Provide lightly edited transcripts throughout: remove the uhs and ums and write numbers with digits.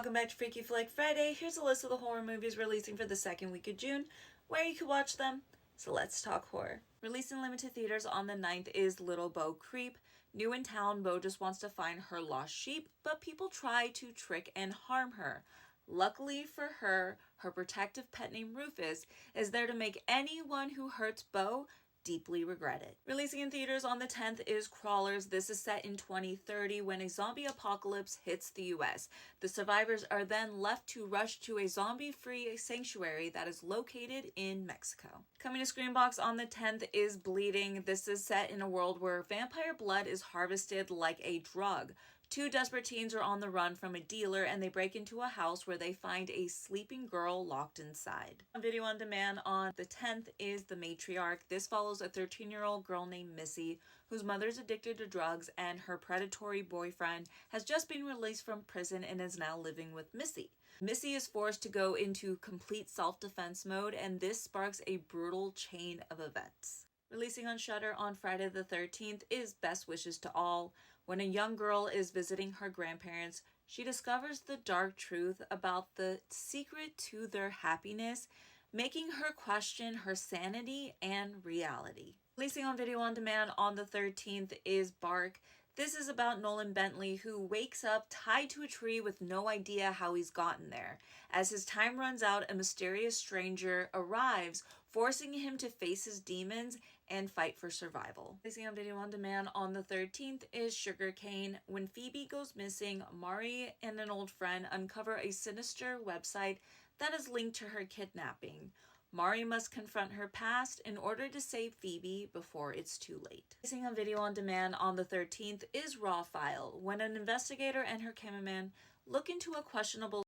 welcome back to Freaky Flick Friday. Here's a list of the horror movies releasing for the second week of June, where you can watch them. So let's talk horror. Released in limited theaters on the 9th is Little Bo Creep. New in town, Bo just wants to find her lost sheep, but people try to trick and harm her. Luckily for her, her protective pet named Rufus is there to make anyone who hurts Bo deeply regret it. Releasing in theaters on the 10th is Crawlers. This is set in 2030 when a zombie apocalypse hits the US. The survivors are then left to rush to a zombie-free sanctuary that is located in Mexico. Coming to Screambox on the 10th is Bleeding. This is set in a world where vampire blood is harvested like a drug. Two desperate teens are on the run from a dealer and they break into a house where they find a sleeping girl locked inside. On video on demand on the 10th is The Matriarch. This follows a 13-year-old girl named Missy whose mother is addicted to drugs and her predatory boyfriend has just been released from prison and is now living with Missy. Missy is forced to go into complete self-defense mode and this sparks a brutal chain of events. Releasing on Shudder on Friday the 13th is Best Wishes to All. When a young girl is visiting her grandparents, she discovers the dark truth about the secret to their happiness, making her question her sanity and reality. Releasing on video on demand on the 13th is Bark. This is about Nolan Bentley, who wakes up tied to a tree with no idea how he's gotten there. As his time runs out, a mysterious stranger arrives, forcing him to face his demons and fight for survival. Releasing on video on demand on the 13th is Sugarcane. When Phoebe goes missing, Mari and an old friend uncover a sinister website that is linked to her kidnapping. Mari must confront her past in order to save Phoebe before it's too late. Releasing on video on demand on the 13th is Raw File. When an investigator and her cameraman look into a questionable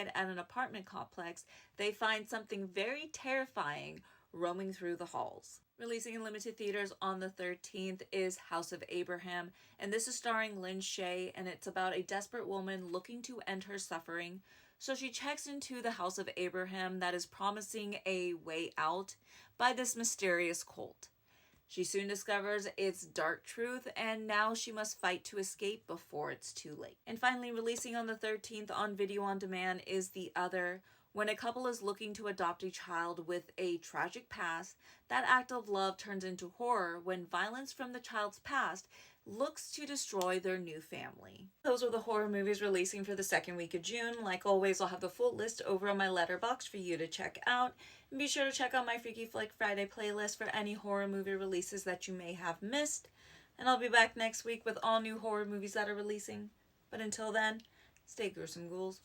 at an apartment complex, they find something very terrifying roaming through the halls. Releasing in limited theaters on the 13th is House of Abraham, and this is starring Lynn Shay, and it's about a desperate woman looking to end her suffering. So she checks into the House of Abraham that is promising a way out by this mysterious cult. She soon discovers its dark truth, and now she must fight to escape before it's too late. And finally, releasing on the 13th on video on demand is The Other. When a couple is looking to adopt a child with a tragic past, that act of love turns into horror when violence from the child's past looks to destroy their new family. Those are the horror movies releasing for the second week of June. Like always, I'll have the full list over on my Letterboxd for you to check out. And be sure to check out my Freaky Flick Friday playlist for any horror movie releases that you may have missed. And I'll be back next week with all new horror movies that are releasing. But until then, stay gruesome, ghouls.